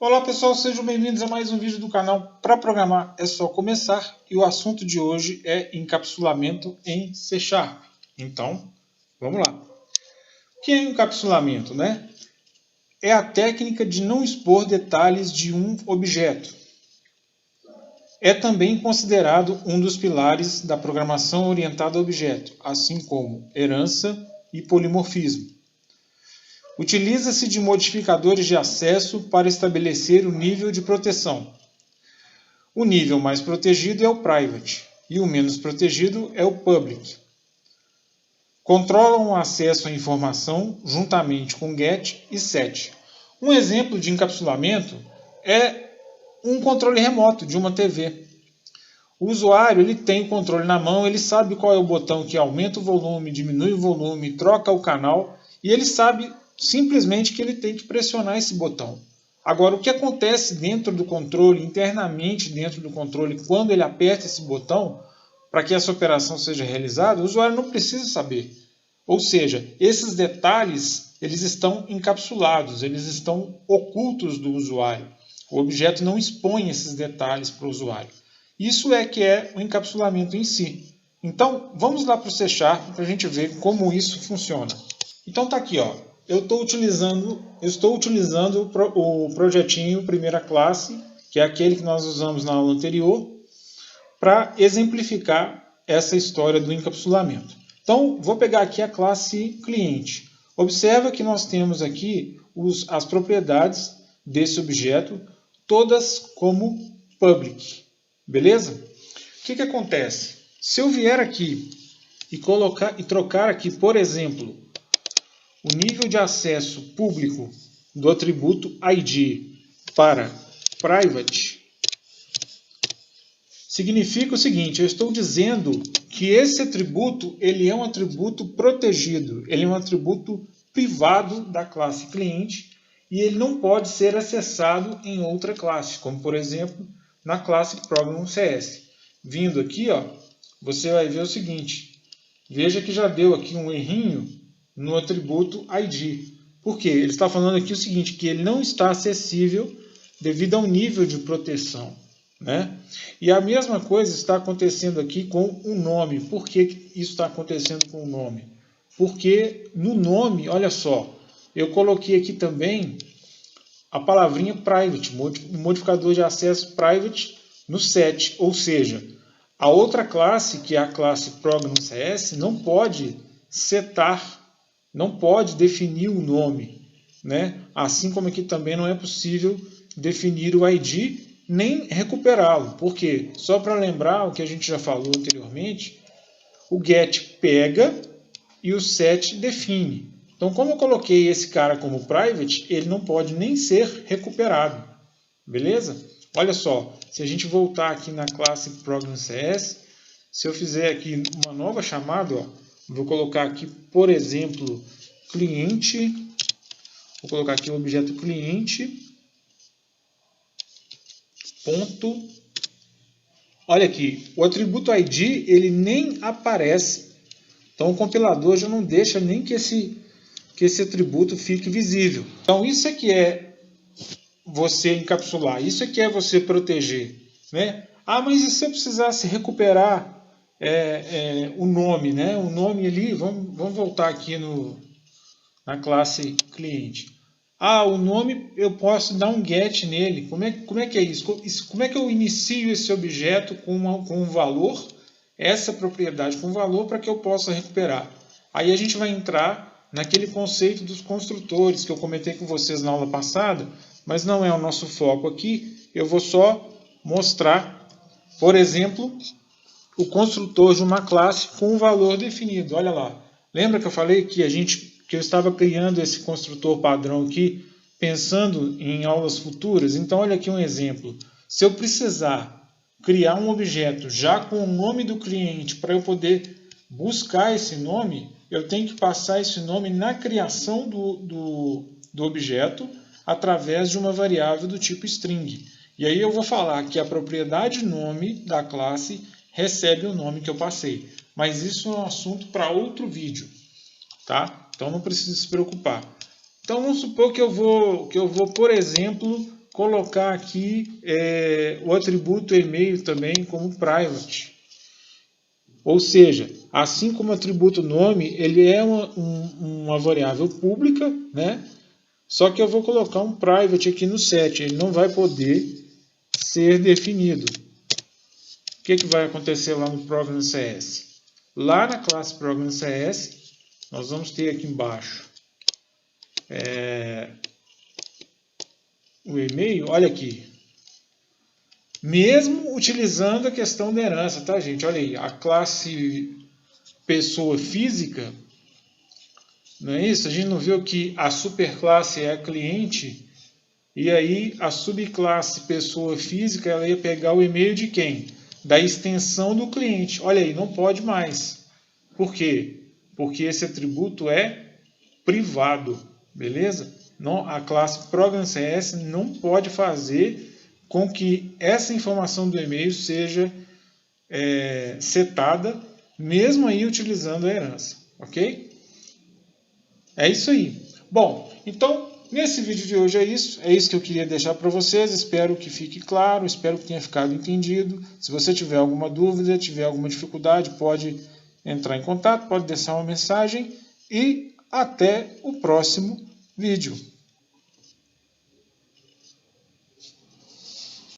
Olá pessoal, sejam bem-vindos a mais um vídeo do canal Para Programar é Só Começar, e o assunto de hoje é encapsulamento em C#. Então, vamos lá. O que é encapsulamento, né? É a técnica de não expor detalhes de um objeto. É também considerado um dos pilares da programação orientada a objeto, assim como herança e polimorfismo. Utiliza-se de modificadores de acesso para estabelecer o nível de proteção. O nível mais protegido é o private e o menos protegido é o public. Controlam o acesso à informação juntamente com get e set. Um exemplo de encapsulamento é um controle remoto de uma TV. O usuário ele tem o controle na mão, ele sabe qual é o botão que aumenta o volume, diminui o volume, troca o canal, e ele sabe simplesmente que ele tem que pressionar esse botão. Agora, o que acontece dentro do controle, internamente dentro do controle, quando ele aperta esse botão, para que essa operação seja realizada, o usuário não precisa saber. Ou seja, esses detalhes eles estão encapsulados, eles estão ocultos do usuário. O objeto não expõe esses detalhes para o usuário. Isso é que é o encapsulamento em si. Então, vamos lá para o C# para a gente ver como isso funciona. Então está aqui, ó. Eu estou utilizando o projetinho primeira classe, que é aquele que nós usamos na aula anterior, para exemplificar essa história do encapsulamento. Então, vou pegar aqui a classe cliente. Observa que nós temos aqui as propriedades desse objeto, todas como public. Beleza? O que acontece? Se eu vier aqui e trocar aqui, por exemplo, o nível de acesso público do atributo ID para private, significa o seguinte: eu estou dizendo que esse atributo ele é um atributo protegido, ele é um atributo privado da classe cliente e ele não pode ser acessado em outra classe, como por exemplo na classe Program.cs. Vindo aqui, ó, você vai ver o seguinte: veja que já deu aqui um errinho no atributo ID. Por quê? Ele está falando aqui o seguinte, que ele não está acessível devido ao nível de proteção, né? E a mesma coisa está acontecendo aqui com o nome. Por que isso está acontecendo com o nome? Porque no nome, olha só, eu coloquei aqui também a palavrinha private, modificador de acesso private no set, ou seja, a outra classe, que é a classe Program.cs, não pode setar, não pode definir o nome, né? Assim como aqui também não é possível definir o ID nem recuperá-lo. Por quê? Só para lembrar o que a gente já falou anteriormente, o get pega e o set define. Então, como eu coloquei esse cara como private, ele não pode nem ser recuperado. Beleza? Olha só, se a gente voltar aqui na classe Program.cs, se eu fizer aqui uma nova chamada, ó, vou colocar aqui, por exemplo, cliente, vou colocar aqui o objeto cliente, ponto. Olha aqui, o atributo ID ele nem aparece, então o compilador já não deixa nem que esse atributo fique visível. Então isso é que é você encapsular, isso é que é você proteger, né? Ah, mas e se eu precisasse recuperar o nome, né? O nome ali, vamos voltar aqui na classe cliente. Ah, o nome eu posso dar um get nele. Como é que é isso? Como é que eu inicio esse objeto com um valor, essa propriedade com valor, para que eu possa recuperar? Aí a gente vai entrar naquele conceito dos construtores que eu comentei com vocês na aula passada, mas não é o nosso foco aqui. Eu vou só mostrar, por exemplo, o construtor de uma classe com um valor definido. Olha lá. Lembra que eu falei que eu estava criando esse construtor padrão aqui, pensando em aulas futuras? Então, olha aqui um exemplo. Se eu precisar criar um objeto já com o nome do cliente para eu poder buscar esse nome, eu tenho que passar esse nome na criação do objeto através de uma variável do tipo string. E aí eu vou falar que a propriedade nome da classe recebe o nome que eu passei. Mas isso é um assunto para outro vídeo, tá? Então não precisa se preocupar. Então vamos supor que eu vou, por exemplo, colocar aqui o atributo e-mail também como private. Ou seja, assim como o atributo nome, ele é uma variável pública, né? Só que eu vou colocar um private aqui no set, ele não vai poder ser definido. O que vai acontecer lá no Program CS? Lá na classe Program CS, nós vamos ter aqui embaixo o e-mail, olha aqui. Mesmo utilizando a questão da herança, tá, gente? Olha aí, a classe pessoa física, não é isso? A gente não viu que a superclasse é a cliente, e aí a subclasse pessoa física, ela ia pegar o e-mail de quem? Da extensão do cliente. Olha aí, não pode mais. Por quê? Porque esse atributo é privado, beleza? Não, a classe Program CS não pode fazer com que essa informação do e-mail seja setada, mesmo aí utilizando a herança, ok? É isso aí. Bom, então, nesse vídeo de hoje é isso que eu queria deixar para vocês, espero que fique claro, espero que tenha ficado entendido. Se você tiver alguma dúvida, tiver alguma dificuldade, pode entrar em contato, pode deixar uma mensagem e até o próximo vídeo.